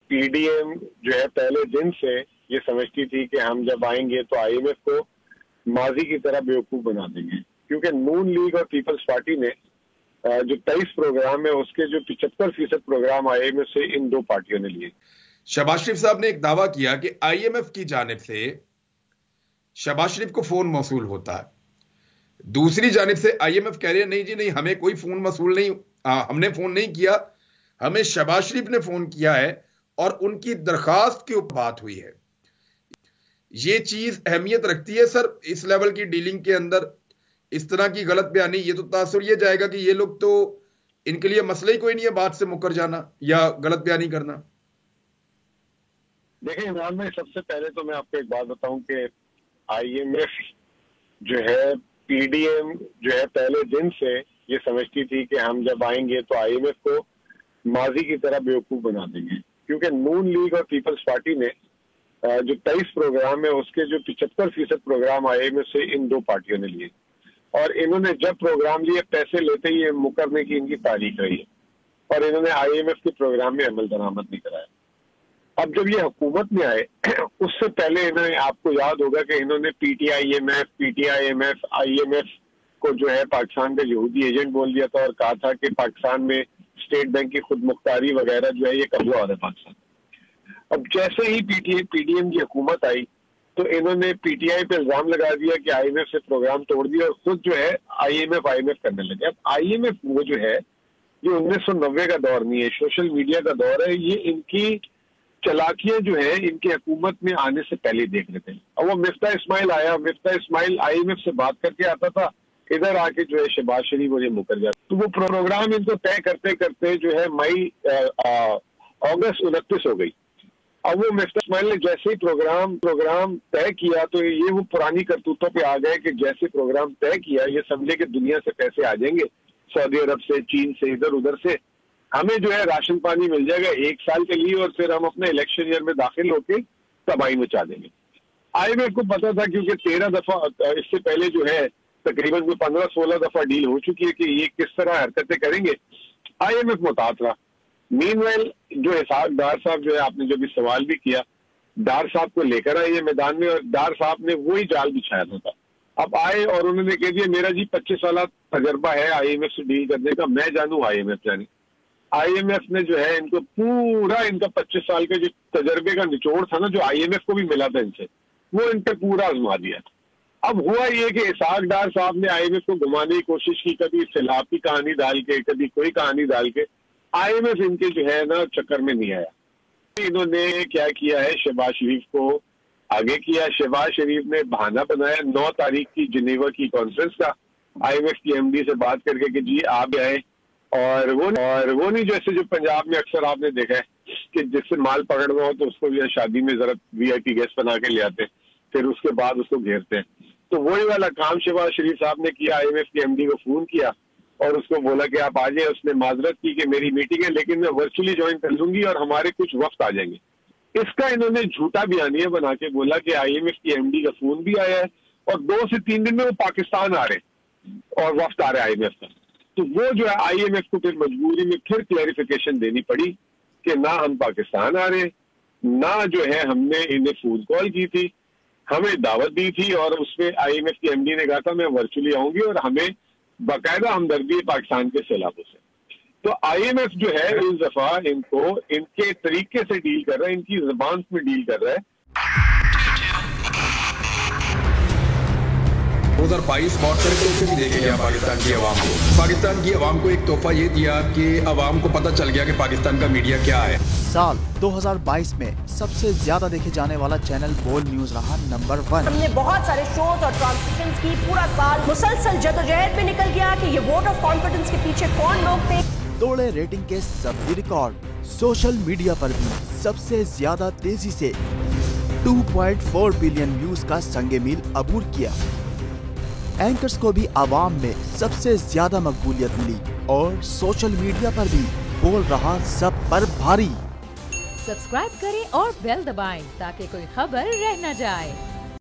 P D M جو ہے پہلے دن سے یہ سمجھتی تھی کہ ہم جب آئیں گے تو آئی ایم ایف کو ماضی کی طرح بیوقوف بنا دیں گے، کیونکہ نون لیگ اور پیپلز پارٹی نے جو 23 پروگرام ہے اس کے جو 75% پروگرام آئی ایم ایف سے ان دو پارٹیوں نے لیے۔ شہباز شریف صاحب نے ایک دعویٰ کیا کہ آئی ایم ایف کی جانب سے شہباز شریف کو فون موصول ہوتا ہے، دوسری جانب سے آئی ایم ایف کہہ رہے ہیں نہیں جی نہیں، ہمیں کوئی فون موصول نہیں، ہم نے فون نہیں کیا، ہمیں شہباز شریف نے فون کیا ہے اور ان کی درخواست کے اوپر بات ہوئی ہے۔ یہ چیز اہمیت رکھتی ہے سر اس لیول کی ڈیلنگ کے اندر؟ اس طرح کی غلط بیانی، یہ تو تاثر یہ جائے گا کہ یہ لوگ تو ان کے لیے مسئلہ ہی کوئی نہیں ہے بات سے مکر جانا یا غلط بیانی کرنا۔ دیکھیں عمران بھائی، سب سے پہلے تو میں آپ کو ایک بات بتاؤں کہ آئی ایم ایف جو ہے پی ڈی ایم جو ہے پہلے دن سے یہ سمجھتی تھی کہ ہم جب آئیں گے تو آئی ایم ایف کو ماضی کی طرح بیوقوف بنا دیں گے، کیونکہ نون لیگ اور پیپلز پارٹی نے جو 23 پروگرام ہے اس کے جو 75% پروگرام آئی ایم ایف سے ان دو پارٹیوں نے لیے، اور انہوں نے جب پروگرام لیے پیسے لیتے ہی مکرنے کی ان کی تاریخ رہی ہے، اور انہوں نے آئی ایم ایف کے پروگرام میں عمل درآمد نہیں کرایا۔ اب جب یہ حکومت میں آئے اس سے پہلے انہوں نے، آپ کو یاد ہوگا کہ انہوں نے P T I M F, P T I M F, I am F کو جو ہے پاکستان کا یہودی ایجنٹ بول دیا تھا اور کہا تھا کہ پاکستان میں اسٹیٹ بینک کی خود مختاری وغیرہ جو ہے یہ قبضہ ہو رہا ہے پاکستان۔ اب جیسے ہی پی ڈی ایم کی حکومت آئی تو انہوں نے پی ٹی آئی پہ الزام لگا دیا کہ آئی ایم ایف سے پروگرام توڑ دیا اور خود جو ہے آئی ایم ایف کرنے لگے۔ اب آئی ایم ایف وہ جو ہے یہ 1990 کا دور نہیں ہے، سوشل میڈیا کا دور ہے، یہ ان کی چلاکیاں جو ہیں ان کی حکومت میں آنے سے پہلے دیکھ رہے تھے۔ اب وہ مفتاح اسماعیل آیا، مفتاح اسماعیل آئی ایم ایف سے بات کر کے آتا تھا، ادھر آ کے جو ہے شہباز شریف اور یہ مکر جاتا، تو وہ پروگرام ان کو طے کرتے کرتے جو ہے اگست 29 ہو گئی۔ اب وہ مفتاح اسماعیل نے جیسے ہی پروگرام طے کیا تو یہ وہ پرانی کرتوتوں پہ آ گئے کہ جیسے پروگرام طے کیا یہ سمجھے کہ دنیا سے پیسے آ جائیں گے، سعودی عرب سے، چین سے، ادھر ادھر سے، ہمیں جو ہے راشن پانی مل جائے گا 1 سال کے لیے اور پھر ہم اپنے الیکشن ایئر میں داخل ہو کے تباہی مچا دیں گے۔ آئی ایم ایف کو پتا تھا کیونکہ 13 دفعہ اس سے پہلے جو ہے تقریباً 15-16 دفعہ ڈیل ہو چکی ہے کہ یہ کس طرح حرکتیں کریں گے۔ آئی ایم ایف محتاط رہا۔ مین ویل جو اسحاق ڈار صاحب جو ہے، آپ نے جو بھی سوال بھی کیا، ڈار صاحب کو لے کر آئے یہ میدان میں، اور ڈار صاحب نے وہی جال بچھایا تھا۔ اب آئے اور انہوں نے کہہ دیا میرا جی 25 سالہ تجربہ ہے آئی ایم ایف سے ڈیل کرنے کا، میں جانوں آئی ایم ایف جانے۔ آئی ایم ایف نے جو ہے ان کو پورا ان کا 25 سال کے جو تجربے کا نچوڑ تھا نا، جو آئی ایم ایف کو بھی ملا تھا ان سے، وہ ان پہ پورا آزما دیا۔ اب ہوا یہ کہ اسحاق ڈار صاحب نے آئی ایم ایف کو گھمانے کی کوشش کی، کبھی سیلاب کی کہانی ڈال کے، کبھی کوئی کہانی ڈال کے، آئی ایم ایف ان کے جو ہے نا چکر میں نہیں آیا۔ انہوں نے کیا کیا ہے، شہباز شریف کو آگے کیا۔ شہباز شریف نے بہانہ بنایا 9 تاریخ کی جنیوا کی کانفرنس کا، آئی ایم ایف کی ایم ڈی سے بات کر کے کہ جی آپ آئے، اور وہ نہیں جیسے جو پنجاب میں اکثر آپ نے دیکھا ہے کہ جس سے مال پکڑنا ہو تو اس کو بھی شادی میں ذرا وی آئی پی گیسٹ بنا کے لے آتے ہیں، پھر اس کے بعد اس کو گھیرتے ہیں۔ تو وہی والا کام شہباز شریف صاحب نے کیا، آئی ایم ایف کی ایم ڈی کو فون کیا اور اس کو بولا کہ آپ آ جائیں۔ اس نے معذرت کی کہ میری میٹنگ ہے لیکن میں ورچولی جوائن کر لوں گی اور ہمارے کچھ وفد آ جائیں گے۔ اس کا انہوں نے جھوٹا بیانیہ بنا کے بولا کہ آئی ایم ایف کی ایم ڈی کا فون بھی آیا ہے اور 2 سے 3 دن میں وہ پاکستان آ رہے ہیں اور وفد آ رہے آئی ایم ایف کا۔ تو وہ جو ہے آئی ایم ایف کو پھر مجبوری میں پھر کلیریفیکیشن دینی پڑی کہ نہ ہم پاکستان آ رہے، نہ جو ہے ہم نے انہیں فون کال کی تھی، ہمیں دعوت دی تھی اور اس میں آئی ایم ایف کی ایم ڈی نے کہا تھا میں ورچولی آؤں گی اور ہمیں باقاعدہ ہمدردی ہے پاکستان کے سیلابوں سے۔ تو آئی ایم ایف جو ہے اس دفعہ ان کو ان کے طریقے سے ڈیل کر رہا ہے، ان کی زبان میں ڈیل کر رہا ہے۔ 2022 موثر کے بھی دیکھے گیا پاکستان کی عوام کو۔ پاکستان کی عوام کو ایک تحفہ یہ دیا کہ عوام کو پتہ چل گیا کہ پاکستان کا میڈیا کیا ہے۔ سال 2022 میں سب سے زیادہ دیکھے جانے والا چینل بول نیوز رہا نمبر 1۔ ہم نے بہت سارے شوز اور ٹرانسمیشنز کی، پورا سال مسلسل جدوجہد میں نکل گیا کہ یہ ووٹ آف کانفیڈنس کے پیچھے کون لوگ تھے۔ توڑے ریٹنگ کے سب ریکارڈ۔ سوشل میڈیا پر بھی سب سے زیادہ تیزی سے 2.4 بلین ویوز کا سنگ میل عبور کیا۔ اینکرز کو بھی عوام میں سب سے زیادہ مقبولیت ملی اور سوشل میڈیا پر بھی بول رہا سب پر بھاری۔ سبسکرائب کریں اور بیل دبائیں تاکہ کوئی خبر رہ نہ جائے۔